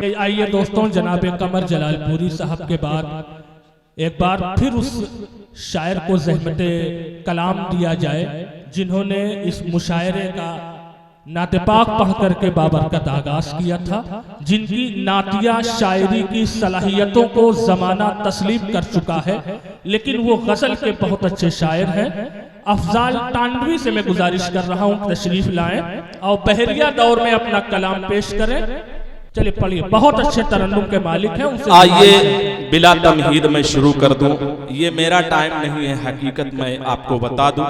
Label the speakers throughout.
Speaker 1: आइए दोस्तों, जनाब कमर जलालपुरी साहब के बाद एक बार फिर उस शायर को ज़हमत कलाम दिया जाए जिन्होंने इस मुशायरे का नाते पाक पढ़ करके बाबरकत आगाज किया था, जिनकी नातिया शायरी की सलाहियतों को जमाना तस्लीम कर चुका है, लेकिन वो गजल के बहुत अच्छे शायर हैं। अफजाल तानवी से मैं गुजारिश कर रहा हूँ तशरीफ लाएं और बहरिया दौर में अपना कलाम पेश करें। चलिए पढ़िए, बहुत अच्छे तरन्नुम के मालिक हैं। उनसे
Speaker 2: आइए बिला तमहीद में शुरू कर दूं। ये मेरा टाइम नहीं है, हकीकत मैं आपको बता दूं,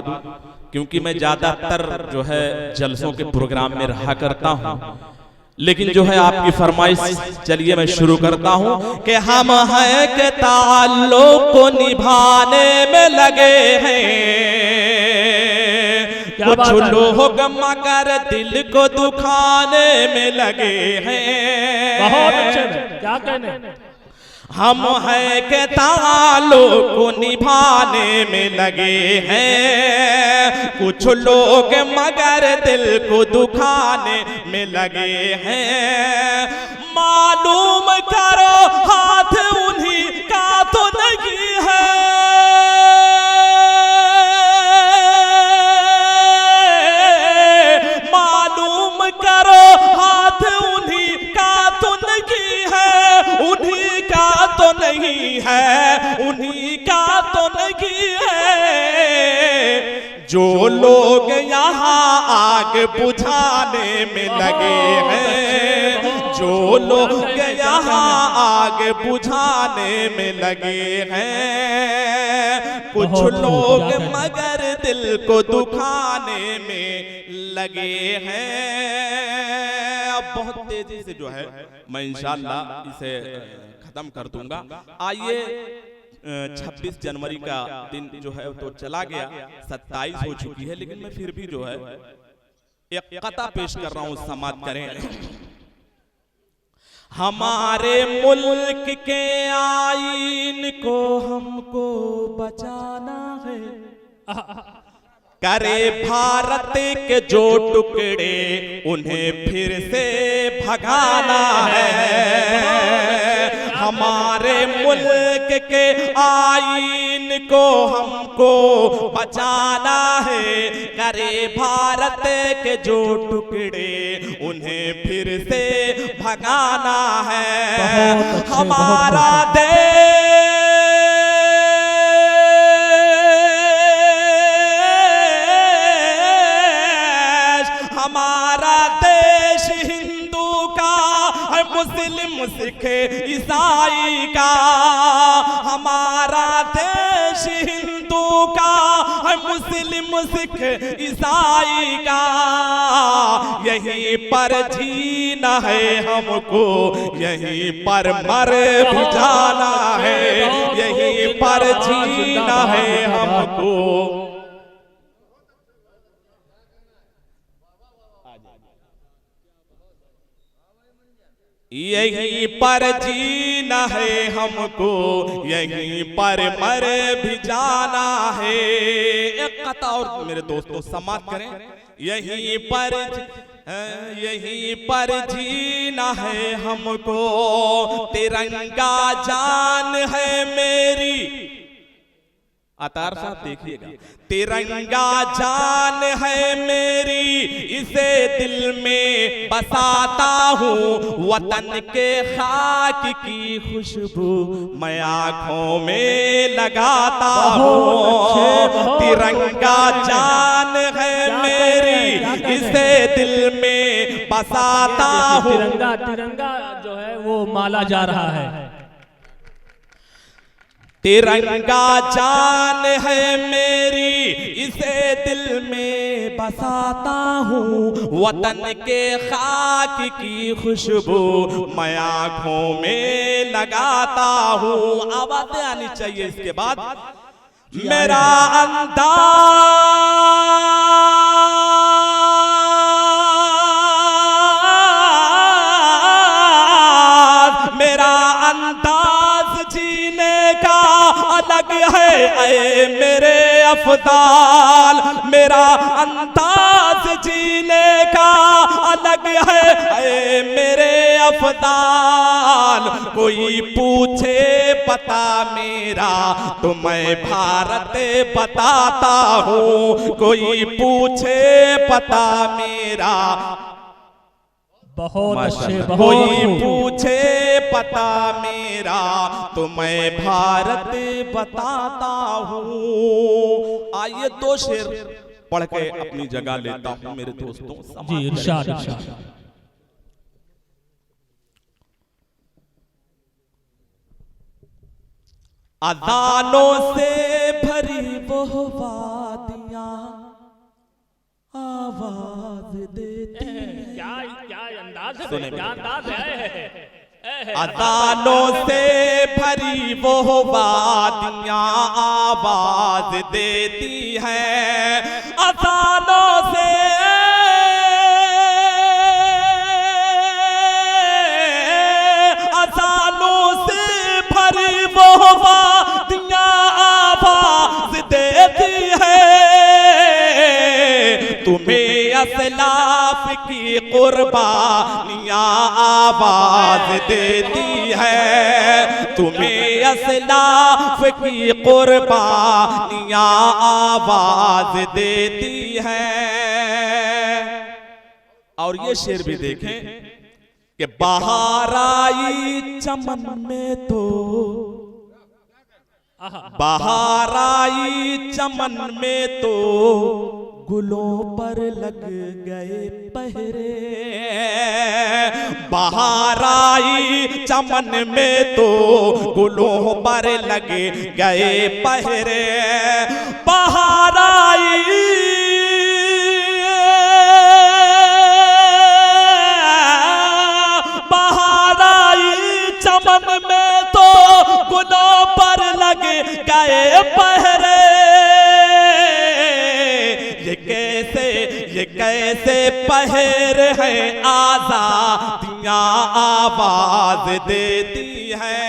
Speaker 2: क्योंकि मैं ज्यादातर जो है जलसों के प्रोग्राम में रहा करता हूं, लेकिन जो है आपकी फरमाइश, चलिए मैं शुरू करता हूं कि हम हैं के ताल्लुक को निभाने में लगे हैं, कुछ लोग मगर दिल को दुखाने में लगे हैं।
Speaker 1: बहुत अच्छे, क्या कहने,
Speaker 2: हम हैं के ताल्लुक को निभाने में लगे हैं, कुछ लोग मगर दिल को दुखाने में लगे हैं। मालूम करो हाथ उन्हीं का तो नहीं है, मालूम करो हाथ उन्हीं का तो नहीं है, उन्हीं का तो नहीं है, उन्हीं का तो नहीं है। जो लोग यहाँ आग बुझाने में लगे हैं, जो लोग यहाँ आग बुझाने में लगे हैं, कुछ लोग मगर दिल को दुखाने में लगे हैं। अब बहुत तेजी से जो है मैं इंशाअल्लाह इसे खत्म कर दूंगा। आइए 26 जनवरी का दिन जो है तो चला गया, 27 हो चुकी है, लेकिन मैं फिर भी जो है एक कता पेश कर रहा हूं, समाप्त करें। हमारे मुल्क के आईन को हमको बचाना है, करे भारत के जो टुकड़े उन्हें फिर से भगाना है। हमारे मुल्क के आईन को हमको बचाना है, करे भारत के जो टुकड़े उन्हें फिर से भगाना है। हमारा देश हिंदू का है, मुस्लिम सिख ईसाई का, हमारा देश हिंदू का है, मुस्लिम सिख ईसाई का। यहीं पर जीना है हमको, यहीं पर मर भी जाना है, यहीं पर जीना है हमको। यहीं पर जीना है हमको, यहीं पर मर भी जाना है। एक कथा और मेरे दोस्तों समाप्त करें। यहीं पर जीना है हमको, तिरंगा जान है मेरी। अतार साहब देखिएगा, तिरंगा जान है मेरी, इसे दिल में बसाता हूँ, वतन के खाक की खुशबू मैं आँखों में लगाता हूँ। तिरंगा जान है मेरी, इसे दिल में बसाता हूँ।
Speaker 1: तिरंगा जो है वो माला जा रहा है।
Speaker 2: तिरंगा जान है मेरी, इसे दिल में बसाता हूँ, वतन के खाक की खुशबू मैं आँखों में लगाता हूँ। आवाज़ें आनी चाहिए इसके बाद। मेरा अंदाज, मेरा अंदाज जीने का अलग है ऐ मेरे अफदाल, मेरा अंदाज जीने का अलग है। ऐ मेरे अफदाल कोई पूछे पता मेरा तो मैं भारत बताता हूँ। कोई पूछे पता मेरा,
Speaker 1: बहुत अच्छे, बहुत
Speaker 2: कोई
Speaker 1: खूब।
Speaker 2: पूछे पता मेरा तो मैं भारत बताता हूँ। आइए दो शेर पढ़ के अपनी जगह लेता हूँ मेरे दोस्तों।
Speaker 1: जी इरशाद इरशाद।
Speaker 2: अज़ानों से भरी वो वादियाँ आवाज देती हैं।
Speaker 1: क्या अंदाज है,
Speaker 2: सुने
Speaker 1: क्या अंदाज है।
Speaker 2: अज़ानों से भरी वो वादियाँ आवाज देती हैं। अज़ानों से भरी वो वादियाँ आवाज देती हैं। तुम्हें असलाफ की कुर्बानियाँ आवाज देती है। तुम्हें असलाफ की कुर्बानियाँ आवाज देती है। और ये शेर भी देखें कि बाहर आई चमन में तो, बाहर आई चमन में तो गुलों पर लग गए पहरे। बाहर आई चमन में तो गुलों पर लग गए पहरे। बाहर आई चमन में तो गुलों पर लग गए पहरे। ये कैसे पहर है आजादियाँ आवाज देती है।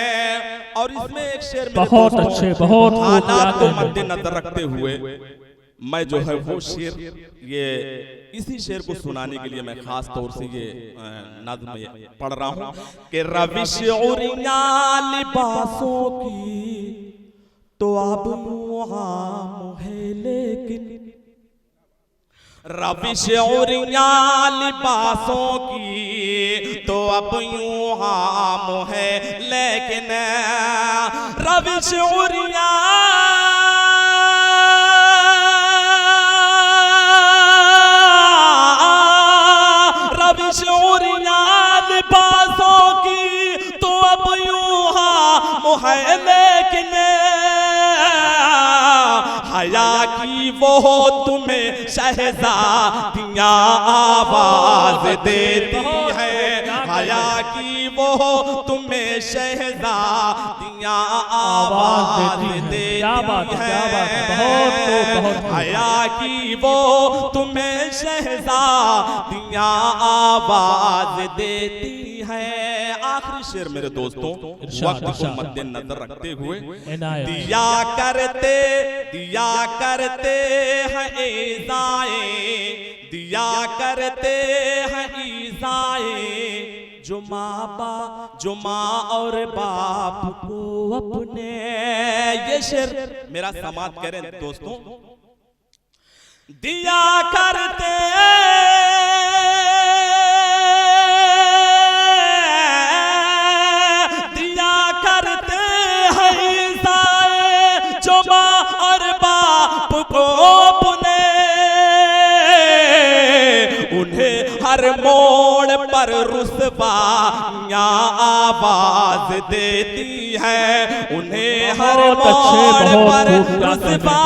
Speaker 2: और इसमें एक शेर
Speaker 1: बहुत अच्छे, बहुत
Speaker 2: हालात को मद्देनजर रखते हुए मैं जो है वो शेर, ये इसी शेर को सुनाने के लिए मैं खास तौर से ये नज़्म पढ़ रहा हूँ कि रविश उरिया लिबासों की तो अब मुहाम है लेकिन, रविश उरिया लिबासों की तो अब यूं हाम है लेकिन, रविश उरिया लिबासों की तो अब यूं हाम है लेकिन, हया की वो तुम्हें शहजादियाँ आवाज देती है। हया की वो तुम्हें शहजादियाँ आवाज देती है। हया की वो तुम्हें शहजादियाँ आवाज देती है। आखिरी शेर मेरे दोस्तों, वक्त को मद्देनजर रखते हुए, दिया करते हैं ईज़ाएं, दिया करते हैं ईज़ाएं जो माँ और बाप को अपने। ये शेर मेरा समाप्त करें दोस्तों। दिया करते हर मोड़ पर रुसवाइयाँ आवाज देती है। उन्हें हर मोड़ पर रुसवा